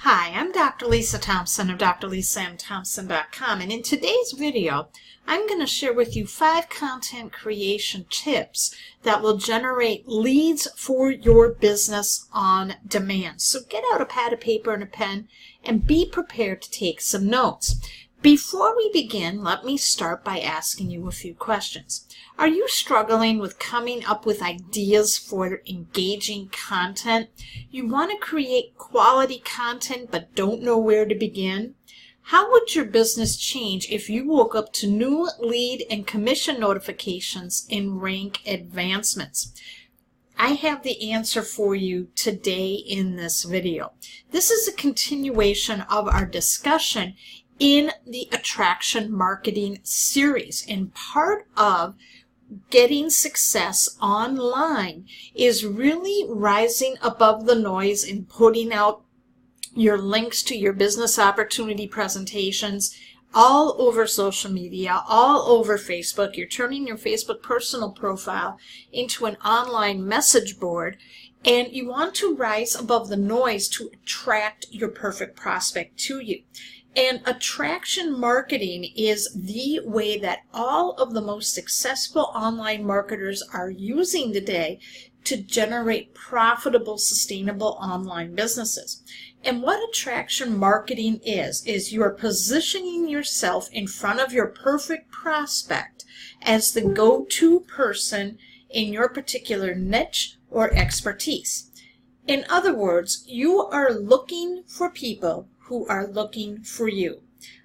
Hi, I'm Dr. Lisa Thompson of drlisamthompson.com, and in today's video, I'm going to share with you 5 content creation tips that will generate leads for your business on demand. So get out a pad of paper and a pen and be prepared to take some notes. Before we begin, let me start by asking you a few questions. Are you struggling with coming up with ideas for engaging content? You want to create quality content but don't know where to begin? How would your business change if you woke up to new lead and commission notifications in rank advancements? I have the answer for you today in this video. This is a continuation of our discussion in the attraction marketing series, and part of getting success online is really rising above the noise and putting out your links to your business opportunity presentations all over social media, all over Facebook. You're turning your Facebook personal profile into an online message board, and you want to rise above the noise to attract your perfect prospect to you. And attraction marketing is the way that all of the most successful online marketers are using today to generate profitable, sustainable online businesses. And what attraction marketing is you are positioning yourself in front of your perfect prospect as the go-to person in your particular niche or expertise. In other words, you are looking for people who are looking for you.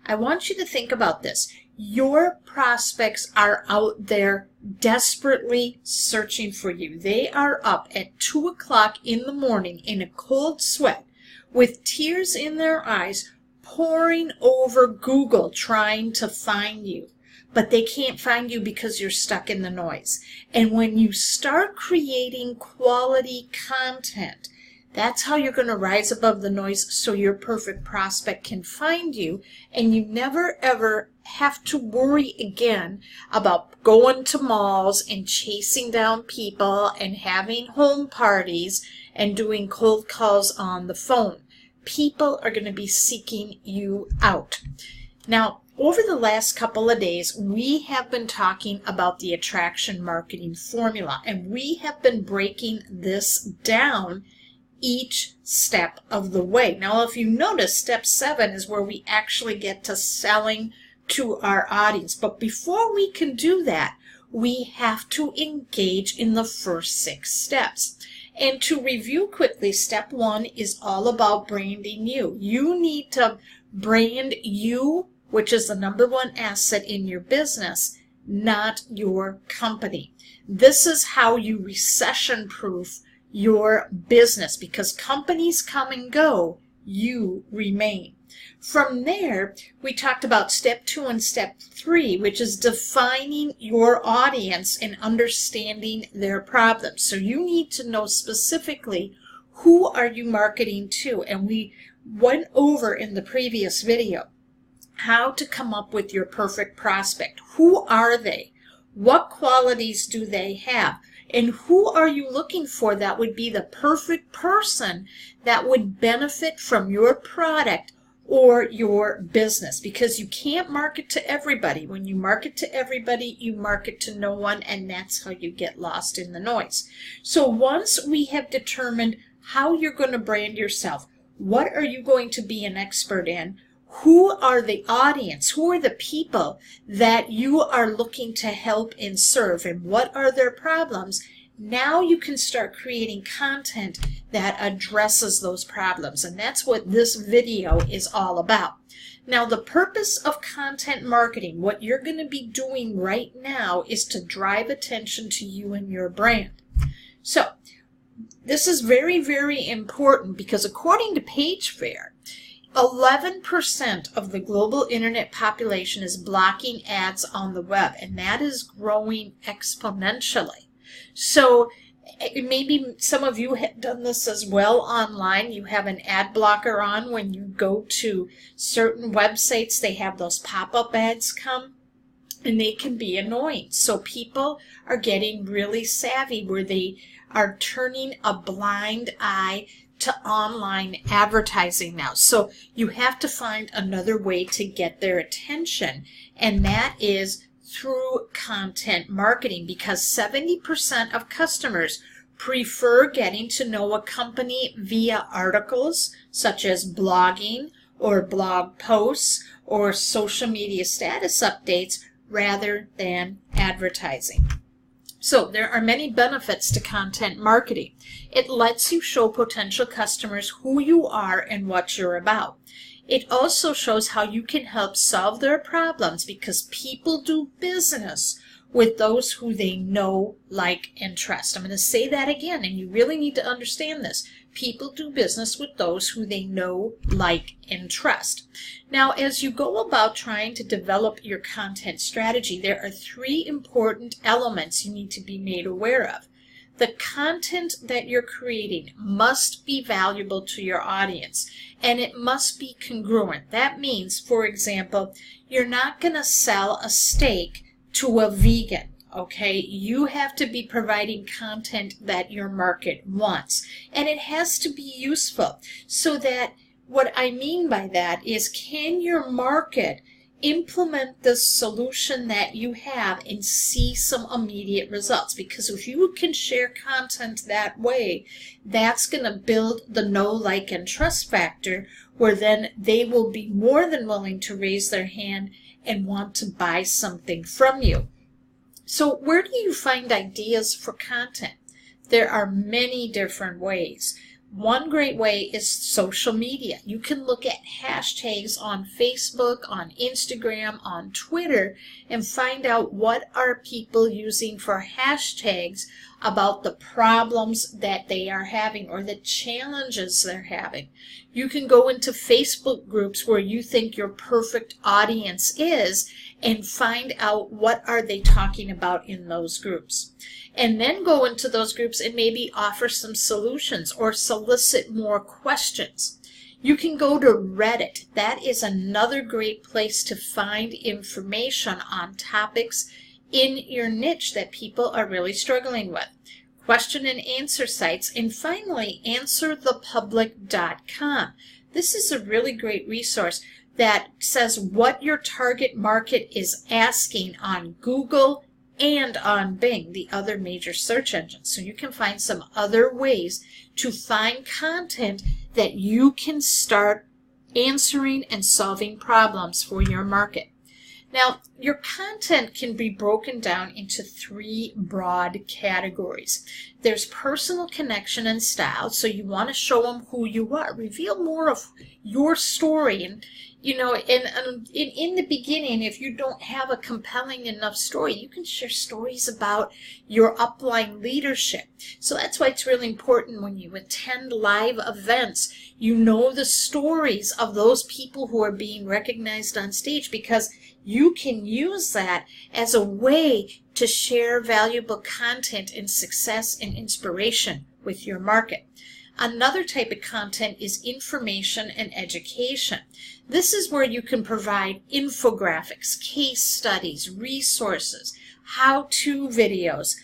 I want you to think about this. Your prospects are out there desperately searching for you. They are up at 2 o'clock in the morning in a cold sweat with tears in their eyes, poring over Google trying to find you. But they can't find you because you're stuck in the noise. And when you start creating quality content, that's how you're going to rise above the noise so your perfect prospect can find you, and you never ever have to worry again about going to malls and chasing down people and having home parties and doing cold calls on the phone. People are going to be seeking you out. Now, over the last couple of days, we have been talking about the attraction marketing formula, and we have been breaking this down each step of the way. Now, if you notice, step 7 is where we actually get to selling to our audience. But before we can do that, we have to engage in the first 6 steps. And to review quickly, step 1 is all about branding you. You need to brand you, which is the #1 asset in your business, not your company. This is how you recession-proof your business, because companies come and go, you remain. From there, we talked about step 2 and step 3, which is defining your audience and understanding their problems. So you need to know specifically who are you marketing to, and we went over in the previous video how to come up with your perfect prospect. Who are they? What qualities do they have? And who are you looking for that would be the perfect person that would benefit from your product or your business? Because you can't market to everybody. When you market to everybody, you market to no one, and that's how you get lost in the noise. So once we have determined how you're going to brand yourself, what are you going to be an expert in? Who are the audience? Who are the people that you are looking to help and serve? And what are their problems? Now you can start creating content that addresses those problems. And that's what this video is all about. Now, the purpose of content marketing, what you're going to be doing right now, is to drive attention to you and your brand. So this is very, very important, because according to PageFair, 11% of the global internet population is blocking ads on the web, and that is growing exponentially. So maybe some of you have done this as well online. You have an ad blocker on when you go to certain websites. They have those pop-up ads come, and they can be annoying. So people are getting really savvy where they are turning a blind eye to online advertising now. So you have to find another way to get their attention, and that is through content marketing, because 70% of customers prefer getting to know a company via articles such as blogging or blog posts or social media status updates rather than advertising. So there are many benefits to content marketing. It lets you show potential customers who you are and what you're about. It also shows how you can help solve their problems, because people do business with those who they know, like, and trust. I'm going to say that again, and you really need to understand this. People do business with those who they know, like, and trust. Now, as you go about trying to develop your content strategy, there are 3 important elements you need to be made aware of. The content that you're creating must be valuable to your audience, and it must be congruent. That means, for example, you're not going to sell a steak to a vegan, okay? You have to be providing content that your market wants, and it has to be useful. So that, what I mean by that is, can your market implement the solution that you have and see some immediate results? Because if you can share content that way, that's going to build the know, like, and trust factor, where then they will be more than willing to raise their hand and want to buy something from you. So where do you find ideas for content? There are many different ways. One great way is social media. You can look at hashtags on Facebook, on Instagram, on Twitter, and find out what are people using for hashtags about the problems that they are having or the challenges they're having. You can go into Facebook groups where you think your perfect audience is and find out what are they talking about in those groups. And then go into those groups and maybe offer some solutions or solicit more questions. You can go to Reddit. That is another great place to find information on topics in your niche that people are really struggling with. Question and answer sites. And finally, answerthepublic.com. This is a really great resource that says what your target market is asking on Google and on Bing, the other major search engines. So you can find some other ways to find content that you can start answering and solving problems for your market. Now, your content can be broken down into 3 broad categories. There's personal connection and style, so you want to show them who you are. Reveal more of your story. And, you know, in the beginning, if you don't have a compelling enough story, you can share stories about your upline leadership. So that's why it's really important when you attend live events, you know the stories of those people who are being recognized on stage, because you can use that as a way to share valuable content and success and inspiration with your market. Another type of content is information and education. This is where you can provide infographics, case studies, resources, how-to videos,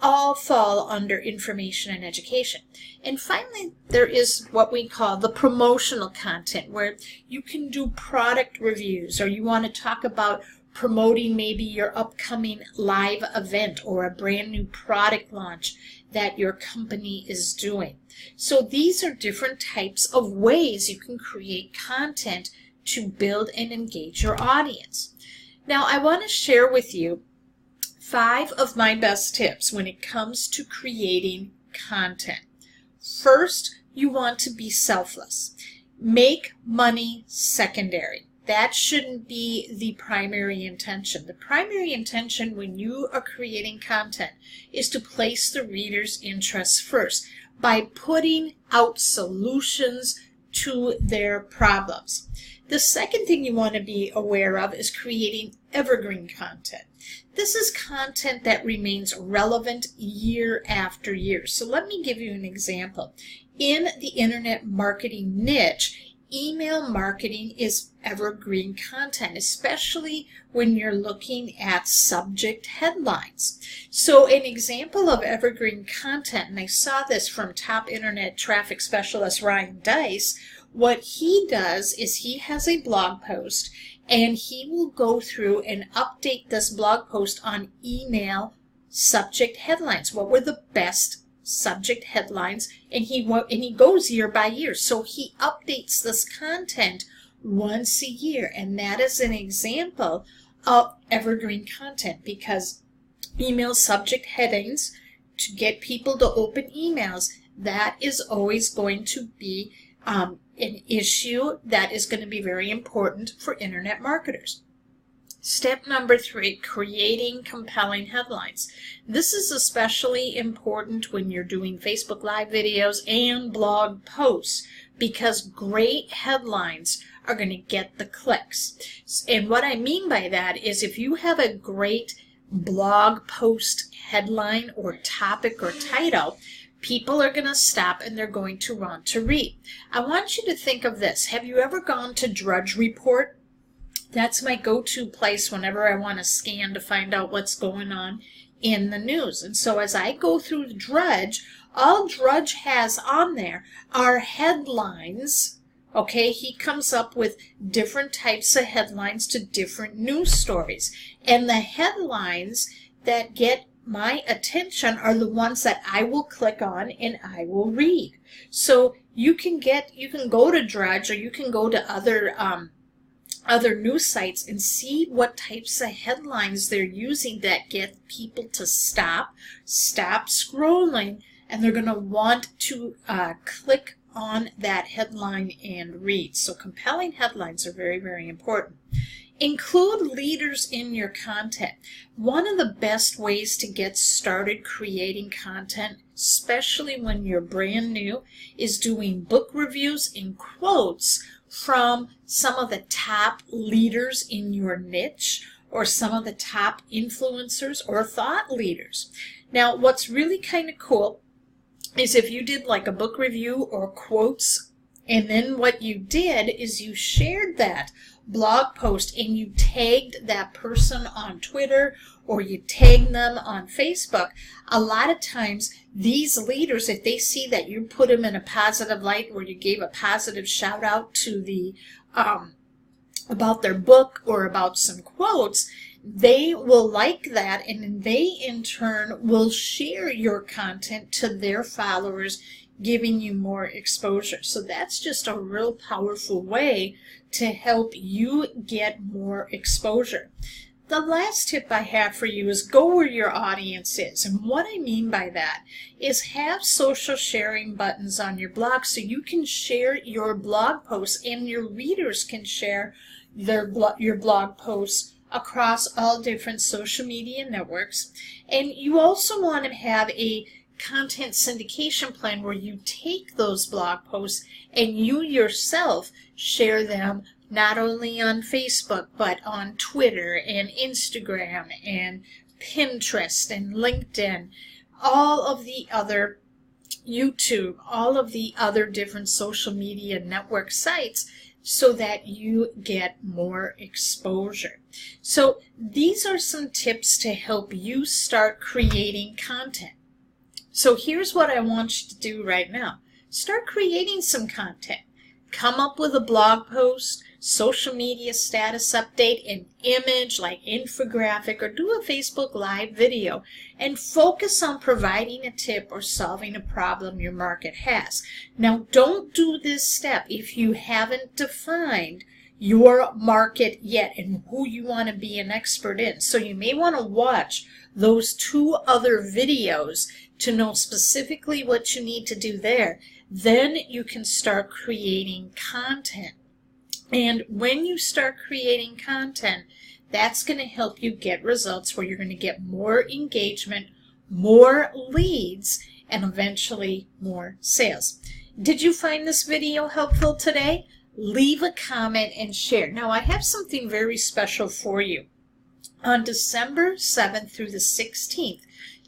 all fall under information and education. And finally, there is what we call the promotional content, where you can do product reviews, or you want to talk about promoting maybe your upcoming live event or a brand new product launch that your company is doing. So these are different types of ways you can create content to build and engage your audience. Now, I want to share with you 5 of my best tips when it comes to creating content. First, you want to be selfless. Make money secondary. That shouldn't be the primary intention. The primary intention when you are creating content is to place the reader's interests first by putting out solutions to their problems. The second thing you want to be aware of is creating evergreen content. This is content that remains relevant year after year. So let me give you an example. In the internet marketing niche, email marketing is evergreen content, especially when you're looking at subject headlines. So an example of evergreen content, and I saw this from top internet traffic specialist Ryan Dice, what he does is he has a blog post and he will go through and update this blog post on email subject headlines. What were the best subject headlines? And he goes year by year. So he updates this content once a year. And that is an example of evergreen content, because email subject headings, to get people to open emails, that is always going to be an issue that is going to be very important for internet marketers. Step number 3, creating compelling headlines. This is especially important when you're doing Facebook Live videos and blog posts, because great headlines are going to get the clicks. And what I mean by that is, if you have a great blog post headline or topic or title, people are going to stop and they're going to want to read. I want you to think of this. Have you ever gone to Drudge Report? That's my go-to place whenever I want to scan to find out what's going on in the news. And so as I go through Drudge, all Drudge has on there are headlines. Okay, he comes up with different types of headlines to different news stories. And the headlines that get my attention are the ones that I will click on and I will read. So you can go to Drudge, or you can go to other news sites and see what types of headlines they're using that get people to stop scrolling, and they're going to want to click on that headline and read. So compelling headlines are very, very important. Include leaders in your content. One of the best ways to get started creating content, especially when you're brand new, is doing book reviews and quotes from some of the top leaders in your niche, or some of the top influencers or thought leaders. Now, what's really kind of cool is if you did like a book review or quotes, and then what you did is you shared that blog post and you tagged that person on Twitter, or you tagged them on Facebook. A lot of times these leaders, if they see that you put them in a positive light, or you gave a positive shout out to the about their book or about some quotes, they will like that, and they in turn will share your content to their followers, giving you more exposure. So that's just a real powerful way to help you get more exposure. The last tip I have for you is go where your audience is. And what I mean by that is have social sharing buttons on your blog, so you can share your blog posts and your readers can share your blog posts across all different social media networks. And you also want to have a content syndication plan where you take those blog posts and you yourself share them not only on Facebook, but on Twitter and Instagram and Pinterest and LinkedIn, all of the other YouTube, all of the other different social media network sites, so that you get more exposure. So these are some tips to help you start creating content. So here's what I want you to do right now. Start creating some content. Come up with a blog post, social media status update, an image like infographic, or do a Facebook Live video, and focus on providing a tip or solving a problem your market has. Now, don't do this step if you haven't defined your market yet and who you want to be an expert in. So you may want to watch those 2 other videos to know specifically what you need to do there. Then you can start creating content. And when you start creating content, that's going to help you get results where you're going to get more engagement, more leads, and eventually more sales. Did you find this video helpful today? Leave a comment and share. Now, I have something very special for you. On December 7th through the 16th,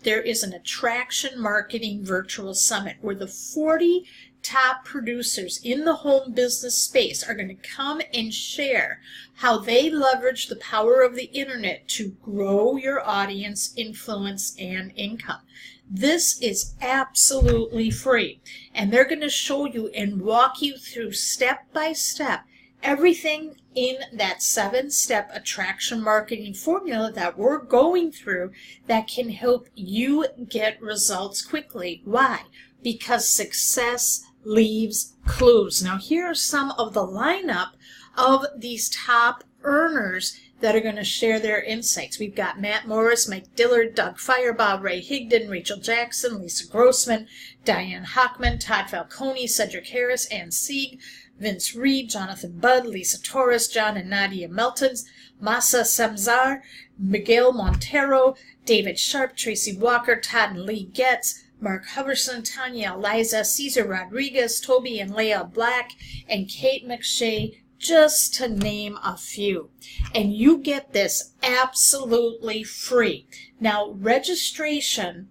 there is an attraction marketing virtual summit where the 40 top producers in the home business space are going to come and share how they leverage the power of the internet to grow your audience, influence, and income. This is absolutely free, and they're going to show you and walk you through step by step everything in that 7-step attraction marketing formula that we're going through that can help you get results quickly. Why? Because success leaves clues. Now, here are some of the lineup of these top earners that are going to share their insights. We've got Matt Morris, Mike Dillard, Doug Firebaugh, Ray Higdon, Rachel Jackson, Lisa Grossman, Diane Hockman, Todd Falcone, Cedric Harris, Ann Sieg, Vince Reed, Jonathan Budd, Lisa Torres, John and Nadia Meltons, Masa Samzar, Miguel Montero, David Sharp, Tracy Walker, Todd and Lee Getz, Mark Huberson, Tanya Eliza, Cesar Rodriguez, Toby and Leah Black, and Kate McShay, just to name a few. And you get this absolutely free. Now, registration,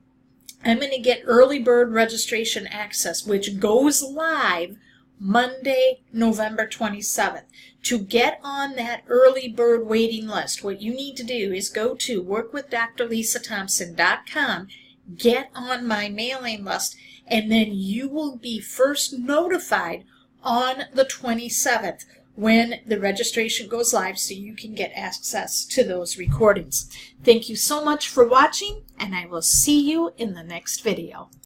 I'm going to get early bird registration access, which goes live Monday, November 27th. To get on that early bird waiting list, what you need to do is go to workwithdralisathompson.com, get on my mailing list, and then you will be first notified on the 27th when the registration goes live so you can get access to those recordings. Thank you so much for watching, and I will see you in the next video.